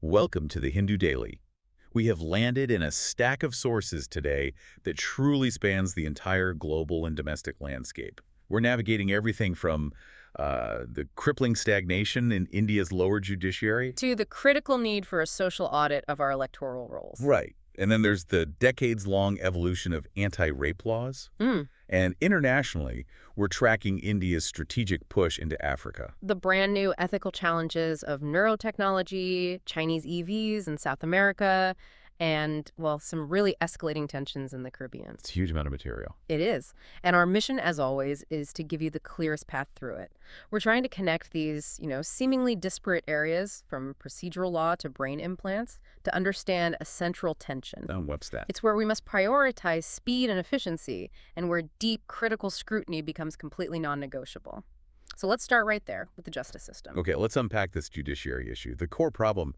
Welcome to the Hindu Daily. We have landed in a stack of sources today that truly spans the entire global and domestic landscape. We're navigating everything from the crippling stagnation in India's lower judiciary to the critical need for a social audit of our electoral rolls. Right. And then there's the decades-long evolution of anti-rape laws. And internationally, we're tracking India's strategic push into Africa. The brand new ethical challenges of neurotechnology, Chinese EVs in South America, and, well, some really escalating tensions in the Caribbean. It's a huge amount of material. It is. And our mission, as always, is to give you the clearest path through it. We're trying to connect these, seemingly disparate areas, from procedural law to brain implants, to understand a central tension. Oh, what's that? It's where we must prioritize speed and efficiency, and where deep, critical scrutiny becomes completely non-negotiable. So let's start right there with the justice system. Okay, let's unpack this judiciary issue. The core problem,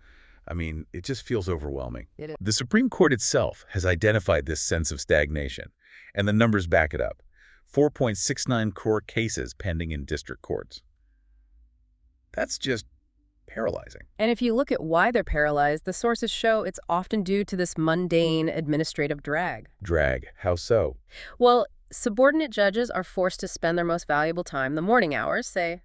it just feels overwhelming. It is. The Supreme Court itself has identified this sense of stagnation, and the numbers back it up. 4.69 court cases pending in district courts. That's just paralyzing. And if you look at why they're paralyzed, the sources show it's often due to this mundane administrative drag. Drag? How so? Well, subordinate judges are forced to spend their most valuable time, the morning hours, say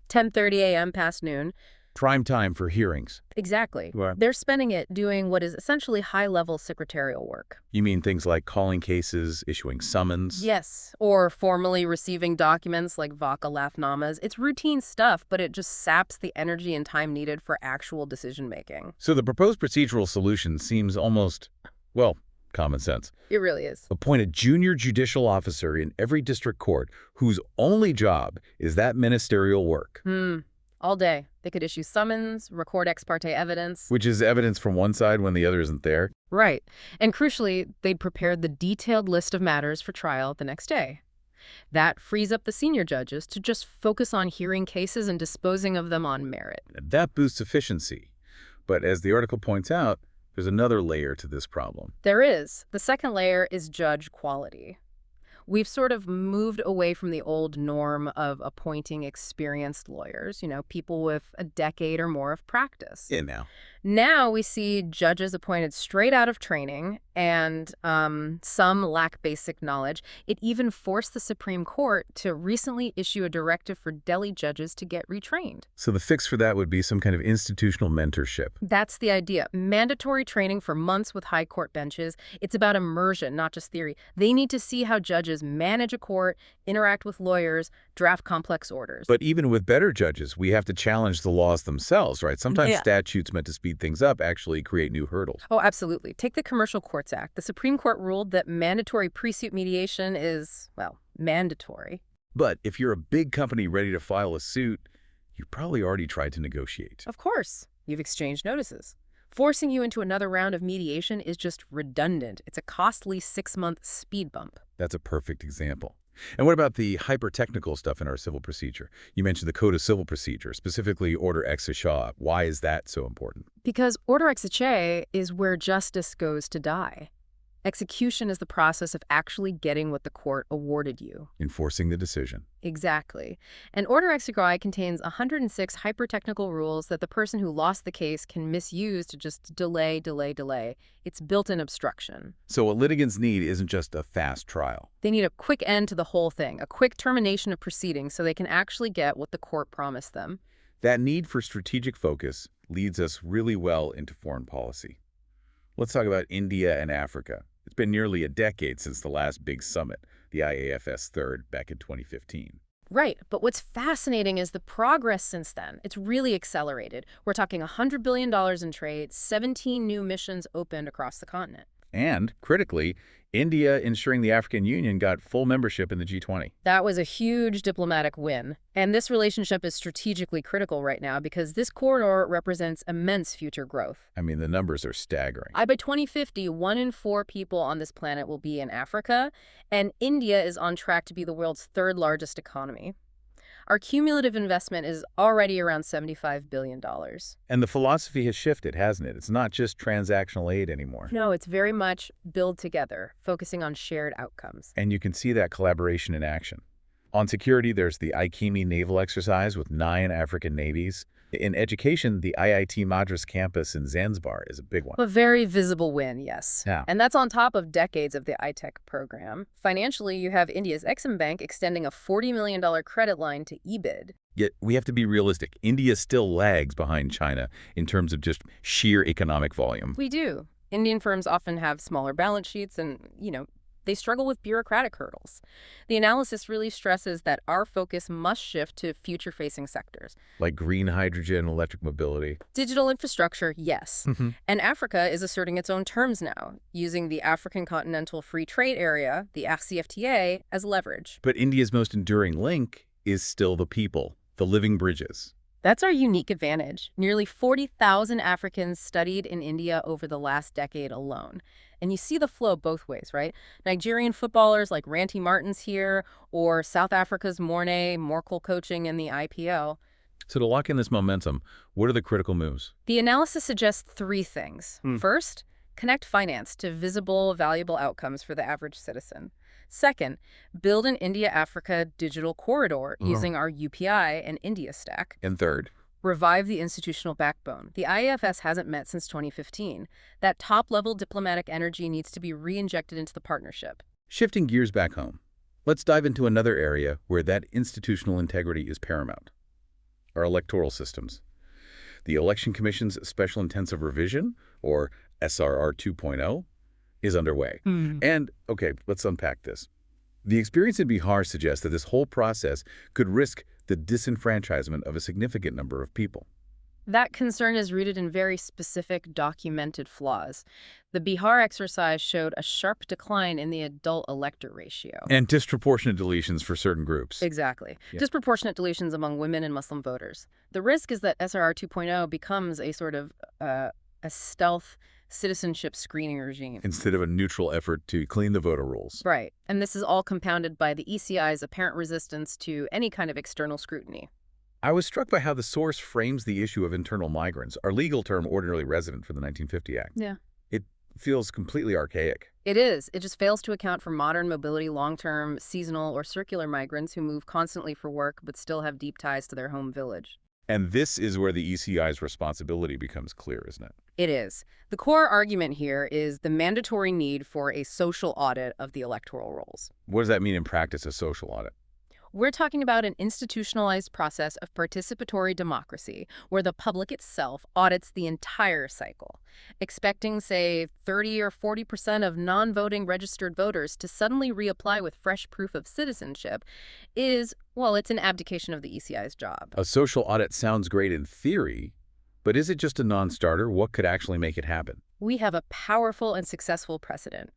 10:30 a.m. past noon. Prime time for hearings. Exactly. Right. They're spending it doing what is essentially high-level secretarial work. You mean things like calling cases, issuing summons? Yes, or formally receiving documents like vakalafnamas. It's routine stuff, but it just saps the energy and time needed for actual decision-making. So the proposed procedural solution seems almost, well, common sense. It really is. Appoint a junior judicial officer in every district court whose only job is that ministerial work. All day. They could issue summons, record ex parte evidence. Which is evidence from one side when the other isn't there. Right. And crucially, they'd prepared the detailed list of matters for trial the next day. That frees up the senior judges to just focus on hearing cases and disposing of them on merit. That boosts efficiency. But as the article points out, there's another layer to this problem. There is. The second layer is judge quality. We've sort of moved away from the old norm of appointing experienced lawyers, people with a decade or more of practice. Yeah, Now we see judges appointed straight out of training, and some lack basic knowledge. It even forced the Supreme Court to recently issue a directive for Delhi judges to get retrained. So the fix for that would be some kind of institutional mentorship. That's the idea. Mandatory training for months with high court benches. It's about immersion, not just theory. They need to see how judges manage a court, interact with lawyers, draft complex orders. But even with better judges, we have to challenge the laws themselves, right? Sometimes statutes meant to speed things up actually create new hurdles. Oh, absolutely. Take the Commercial Courts Act. The Supreme Court ruled that mandatory pre-suit mediation is, well, mandatory. But if you're a big company ready to file a suit, you probably already tried to negotiate. Of course. You've exchanged notices. Forcing you into another round of mediation is just redundant. It's a costly 6-month speed bump. That's a perfect example. And what about the hyper-technical stuff in our civil procedure? You mentioned the Code of Civil Procedure, specifically Order Ex Aequo. Why is that so important? Because Order Ex Aequo is where justice goes to die. Execution is the process of actually getting what the court awarded you. Enforcing the decision. Exactly. And Order Ex Aequo contains 106 hyper-technical rules that the person who lost the case can misuse to just delay. It's built-in obstruction. So what litigants need isn't just a fast trial. They need a quick end to the whole thing, a quick termination of proceedings so they can actually get what the court promised them. That need for strategic focus leads us really well into foreign policy. Let's talk about India and Africa. It's been nearly a decade since the last big summit, the IAFS Third, back in 2015. Right, but what's fascinating is the progress since then. It's really accelerated. We're talking $100 billion in trade, 17 new missions opened across the continent. And, critically, India ensuring the African Union got full membership in the G20. That was a huge diplomatic win. And this relationship is strategically critical right now because this corridor represents immense future growth. The numbers are staggering. By 2050, 1 in 4 people on this planet will be in Africa, and India is on track to be the world's 3rd largest economy. Our cumulative investment is already around $75 billion. And the philosophy has shifted, hasn't it? It's not just transactional aid anymore. No, it's very much build together, focusing on shared outcomes. And you can see that collaboration in action. On security, there's the IKEMI naval exercise with 9 African navies. In education, the IIT Madras campus in Zanzibar is a big one. A very visible win, yes. Yeah. And that's on top of decades of the iTech program. Financially, you have India's Exim Bank extending a $40 million credit line to EBID. Yet we have to be realistic. India still lags behind China in terms of just sheer economic volume. We do. Indian firms often have smaller balance sheets and, they struggle with bureaucratic hurdles. The analysis really stresses that our focus must shift to future-facing sectors. Like green hydrogen, electric mobility. Digital infrastructure, yes. Mhm. And Africa is asserting its own terms now, using the African Continental Free Trade Area, the AfCFTA, as leverage. But India's most enduring link is still the people, the living bridges. That's our unique advantage. Nearly 40,000 Africans studied in India over the last decade alone. And you see the flow both ways, right? Nigerian footballers like Ranty Martin's here, or South Africa's Morne Morkel coaching in the IPL. So to lock in this momentum, what are the critical moves? The analysis suggests three things. First, connect finance to visible, valuable outcomes for the average citizen. Second, build an India-Africa digital corridor using our UPI and India stack. And third, Revive the institutional backbone. The IAFS hasn't met since 2015. That top-level diplomatic energy needs to be re-injected into the partnership. shifting gears back home, let's dive into another area where that institutional integrity is paramount: our electoral systems. The Election Commission's Special Intensive Revision, or SRR 2.0, is underway. And, okay, let's unpack this. The experience in Bihar suggests that this whole process could risk the disenfranchisement of a significant number of people. That concern is rooted in very specific documented flaws. The Bihar exercise showed a sharp decline in the adult elector ratio. And disproportionate deletions for certain groups. Exactly. Yeah. Disproportionate deletions among women and Muslim voters. The risk is that SRR 2.0 becomes a sort of a stealth citizenship screening regime. Instead of a neutral effort to clean the voter rolls. Right. And this is all compounded by the ECI's apparent resistance to any kind of external scrutiny. I was struck by how the source frames the issue of internal migrants, our legal term ordinarily resident for the 1950 Act. Yeah. It feels completely archaic. It is. It just fails to account for modern mobility, long-term, seasonal, or circular migrants who move constantly for work but still have deep ties to their home village. And this is where the ECI's responsibility becomes clear, isn't it? It is. The core argument here is the mandatory need for a social audit of the electoral rolls. What does that mean in practice, a social audit? We're talking about an institutionalized process of participatory democracy where the public itself audits the entire cycle. Expecting, say, 30 or 40% of non-voting registered voters to suddenly reapply with fresh proof of citizenship is, well, it's an abdication of the ECI's job. A social audit sounds great in theory, but is it just a non-starter? What could actually make it happen? We have a powerful and successful precedent.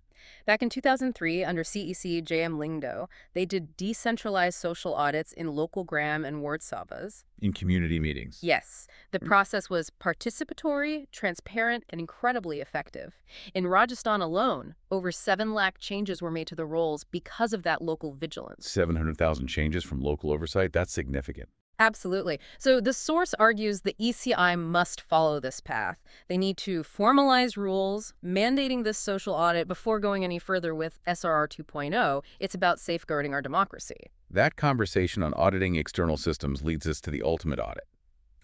Back in 2003, under CEC J.M. Lingdo, they did decentralized social audits in local Gram and ward sabas. In community meetings? Yes, the process was participatory, transparent, and incredibly effective. In Rajasthan alone, over 7 lakh changes were made to the rolls because of that local vigilance. 700,000 changes from local oversight? That's significant. Absolutely. So the source argues the ECI must follow this path. They need to formalize rules, mandating this social audit before going any further with SRR 2.0. It's about safeguarding our democracy. That conversation on auditing external systems leads us to the ultimate audit: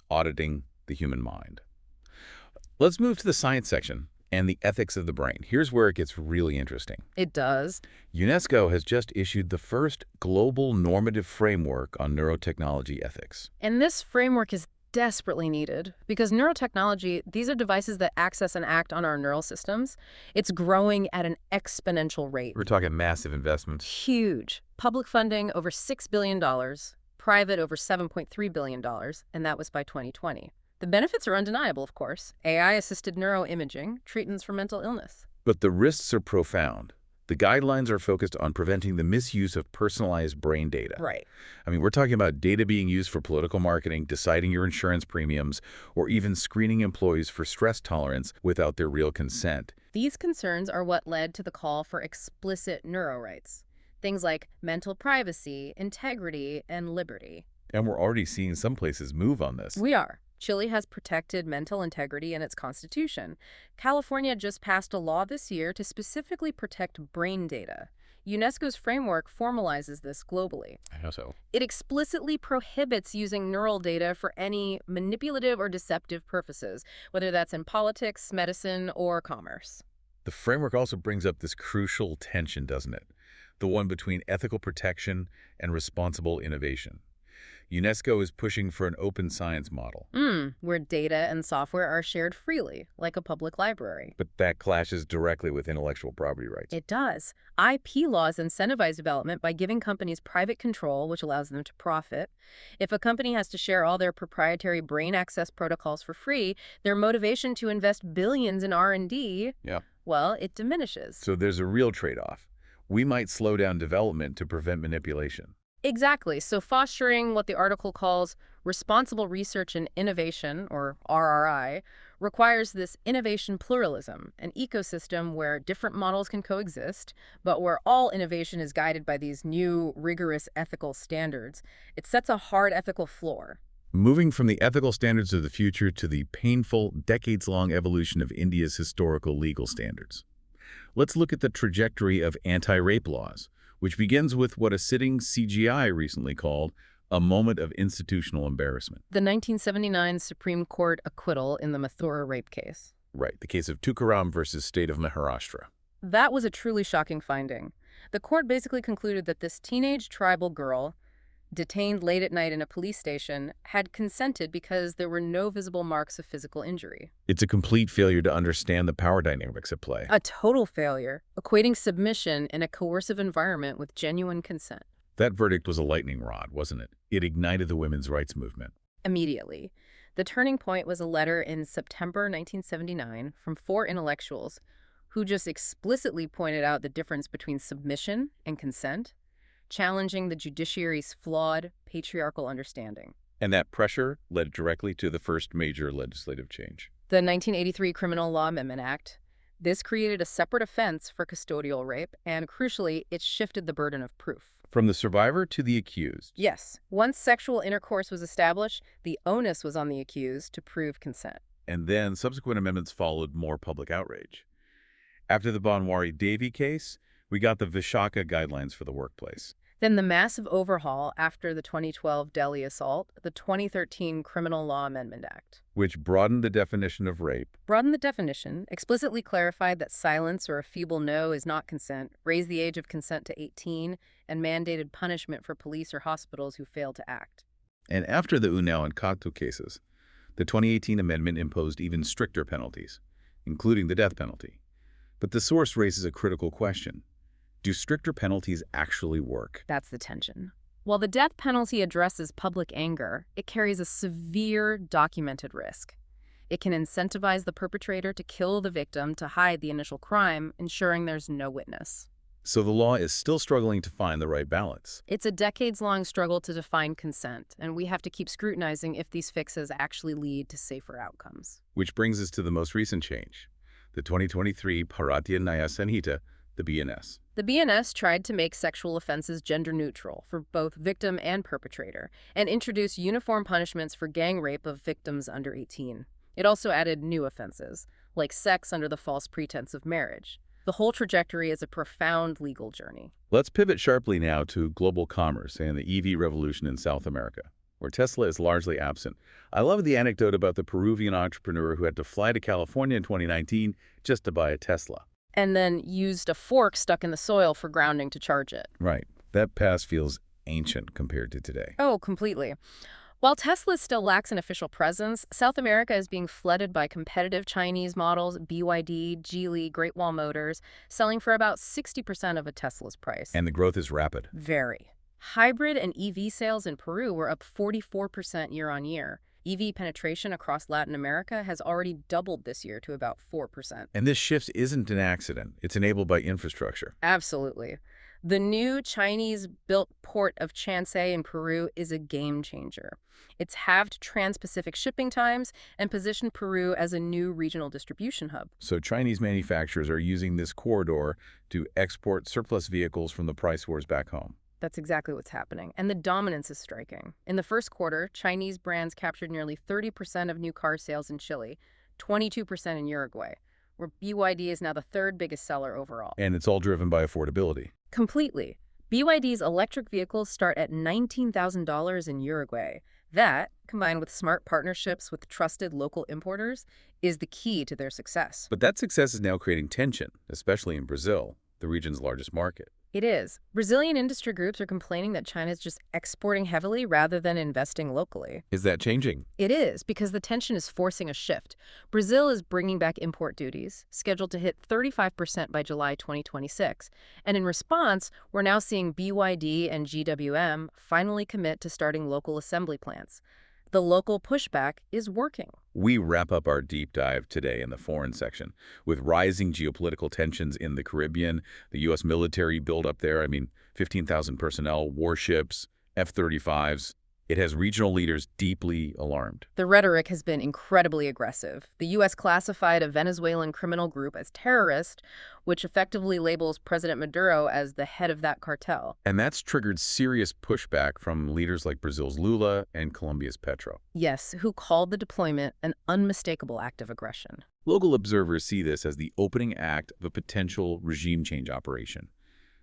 auditing the human mind. Let's move to the science section and the ethics of the brain. Here's where it gets really interesting. It does. UNESCO has just issued the first global normative framework on neurotechnology ethics. And this framework is desperately needed because neurotechnology, these are devices that access and act on our neural systems. It's growing at an exponential rate. We're talking massive investments. Huge. Public funding over $6 billion, private over $7.3 billion, and that was by 2020. The benefits are undeniable, of course. AI-assisted neuroimaging, treatments for mental illness. But the risks are profound. The guidelines are focused on preventing the misuse of personalized brain data. Right. I mean, we're talking about data being used for political marketing, deciding your insurance premiums, or even screening employees for stress tolerance without their real consent. These concerns are what led to the call for explicit neuro rights. Things like mental privacy, integrity, and liberty. And we're already seeing some places move on this. We are. Chile has protected mental integrity in its constitution. California just passed a law this year to specifically protect brain data. UNESCO's framework formalizes this globally. How so? It explicitly prohibits using neural data for any manipulative or deceptive purposes, whether that's in politics, medicine, or commerce. The framework also brings up this crucial tension, doesn't it? The one between ethical protection and responsible innovation. UNESCO is pushing for an open science model, Where data and software are shared freely, like a public library. but that clashes directly with intellectual property rights. It does. IP laws incentivize development by giving companies private control, which allows them to profit. If a company has to share all their proprietary brain access protocols for free, their motivation to invest billions in R&D, Yeah. well, it diminishes. So there's a real trade-off. We might slow down development to prevent manipulation. Exactly. So fostering what the article calls responsible research and innovation, or RRI, requires this innovation pluralism, an ecosystem where different models can coexist, but where all innovation is guided by these new, rigorous ethical standards. It sets a hard ethical floor. Moving from the ethical standards of the future to the painful, decades-long evolution of India's historical legal standards. Let's look at the trajectory of anti-rape laws, which begins with what a sitting CGI recently called a moment of institutional embarrassment. The 1979 Supreme Court acquittal in the Mathura rape case. Right, the case of Tukaram versus State of Maharashtra. That was a truly shocking finding. The court basically concluded that this teenage tribal girl, detained late at night in a police station, had consented because there were no visible marks of physical injury. It's a complete failure to understand the power dynamics at play. A total failure, equating submission in a coercive environment with genuine consent. That verdict was a lightning rod, wasn't it? It ignited the women's rights movement. Immediately. The turning point was a letter in September 1979 from 4 intellectuals who just explicitly pointed out the difference between submission and consent, challenging the judiciary's flawed, patriarchal understanding. And that pressure led directly to the first major legislative change. The 1983 Criminal Law Amendment Act. This created a separate offense for custodial rape, and crucially, it shifted the burden of proof. From the survivor to the accused. Yes, once sexual intercourse was established, the onus was on the accused to prove consent. And then subsequent amendments followed more public outrage. After the Banwari Devi case, we got the Vishaka guidelines for the workplace. Then the massive overhaul after the 2012 Delhi assault, the 2013 Criminal Law Amendment Act. Which broadened the definition of rape. Broadened the definition, explicitly clarified that silence or a feeble no is not consent, raised the age of consent to 18, and mandated punishment for police or hospitals who fail to act. And after the Unnao and Katu cases, the 2018 amendment imposed even stricter penalties, including the death penalty. But the source raises a critical question. Do stricter penalties actually work? That's the tension. While the death penalty addresses public anger, it carries a severe documented risk. It can incentivize the perpetrator to kill the victim to hide the initial crime, ensuring there's no witness. So the law is still struggling to find the right balance. It's a decades-long struggle to define consent, and we have to keep scrutinizing if these fixes actually lead to safer outcomes. Which brings us to the most recent change, the 2023 Bharatiya Nyaya Sanhita, the BNS. The BNS tried to make sexual offenses gender-neutral for both victim and perpetrator, and introduce uniform punishments for gang rape of victims under 18. It also added new offenses, like sex under the false pretense of marriage. The whole trajectory is a profound legal journey. Let's pivot sharply now to global commerce and the EV revolution in South America, where Tesla is largely absent. I love the anecdote about the Peruvian entrepreneur who had to fly to California in 2019 just to buy a Tesla. And then used a fork stuck in the soil for grounding to charge it. Right. That past feels ancient compared to today. Oh, completely. While Tesla still lacks an official presence, South America is being flooded by competitive Chinese models, BYD, Geely, Great Wall Motors, selling for about 60% of a Tesla's price. And the growth is rapid. Very. Hybrid and EV sales in Peru were up 44% year-on-year. EV penetration across Latin America has already doubled this year to about 4%. And this shift isn't an accident. It's enabled by infrastructure. Absolutely. The new Chinese-built port of Chancay in Peru is a game changer. It's halved trans-Pacific shipping times and positioned Peru as a new regional distribution hub. So Chinese manufacturers are using this corridor to export surplus vehicles from the price wars back home. That's exactly what's happening. And the dominance is striking. In the first quarter, Chinese brands captured nearly 30% of new car sales in Chile, 22% in Uruguay, where BYD is now the third biggest seller overall. And it's all driven by affordability. Completely. BYD's electric vehicles start at $19,000 in Uruguay. That, combined with smart partnerships with trusted local importers, is the key to their success. But that success is now creating tension, especially in Brazil, the region's largest market. It is. Brazilian industry groups are complaining that China is just exporting heavily rather than investing locally. Is that changing? It is, because the tension is forcing a shift. Brazil is bringing back import duties, scheduled to hit 35% by July 2026. And in response, we're now seeing BYD and GWM finally commit to starting local assembly plants. The local pushback is working. We wrap up our deep dive today in the foreign section with rising geopolitical tensions in the Caribbean, the U.S. military buildup there. 15,000 personnel, warships, F-35s. It has regional leaders deeply alarmed. The rhetoric has been incredibly aggressive. The U.S. classified a Venezuelan criminal group as terrorist, which effectively labels President Maduro as the head of that cartel. And that's triggered serious pushback from leaders like Brazil's Lula and Colombia's Petro. Yes, who called the deployment an unmistakable act of aggression. Local observers see this as the opening act of a potential regime change operation,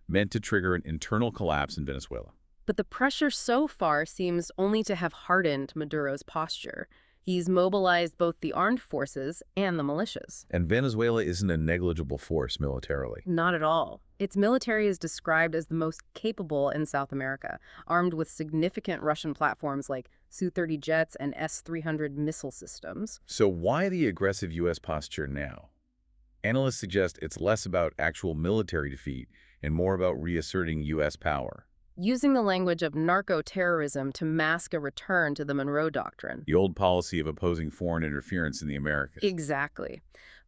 meant to trigger an internal collapse in Venezuela. But the pressure so far seems only to have hardened Maduro's posture. He's mobilized both the armed forces and the militias. And Venezuela isn't a negligible force militarily. Not at all. Its military is described as the most capable in South America, armed with significant Russian platforms like Su-30 jets and S-300 missile systems. So why the aggressive U.S. posture now? Analysts suggest it's less about actual military defeat and more about reasserting U.S. power. Using the language of narco-terrorism to mask a return to the Monroe Doctrine. The old policy of opposing foreign interference in the Americas. Exactly.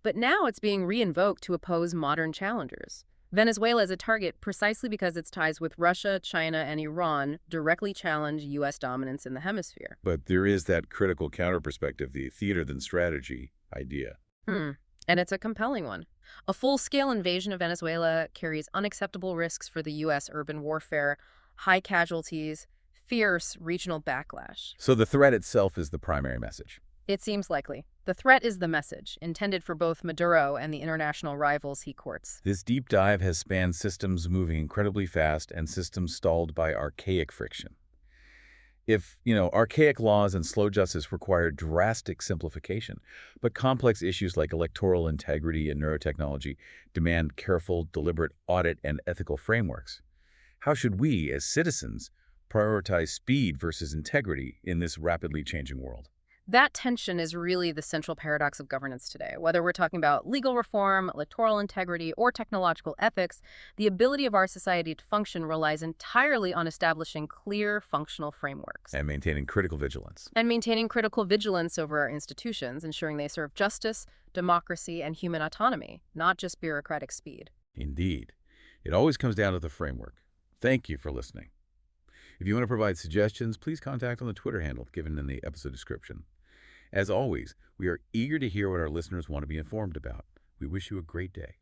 But now it's being reinvoked to oppose modern challengers. Venezuela is a target precisely because its ties with Russia, China, and Iran directly challenge U.S. dominance in the hemisphere. But there is that critical counter-perspective, the theater-than-strategy idea. And it's a compelling one. A full-scale invasion of Venezuela carries unacceptable risks for the U.S. urban warfare, high casualties, fierce regional backlash. So the threat itself is the primary message. It seems likely. The threat is the message, intended for both Maduro and the international rivals he courts. This deep dive has spanned systems moving incredibly fast and systems stalled by archaic friction. If, archaic laws and slow justice require drastic simplification, but complex issues like electoral integrity and neurotechnology demand careful, deliberate audit and ethical frameworks. How should we, as citizens, prioritize speed versus integrity in this rapidly changing world? That tension is really the central paradox of governance today. Whether we're talking about legal reform, electoral integrity, or technological ethics, the ability of our society to function relies entirely on establishing clear, functional frameworks. And maintaining critical vigilance. And maintaining critical vigilance over our institutions, ensuring they serve justice, democracy, and human autonomy, not just bureaucratic speed. Indeed. It always comes down to the framework. Thank you for listening. If you want to provide suggestions, please contact on the Twitter handle given in the episode description. As always, we are eager to hear what our listeners want to be informed about. We wish you a great day.